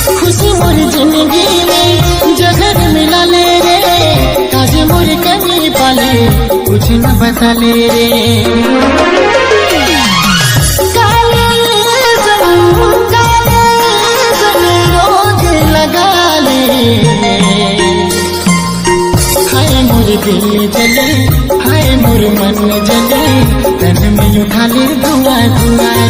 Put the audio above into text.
खुशी मोर जिंदगी में जगत मिला ले रे, आज मोर कमी पाले कुछ न बता ले रे। काले सनू रोज लगा ले, हाय मोर दिल जले, हाय मोर मन जले, तन में उठा ले धुआं धुआं।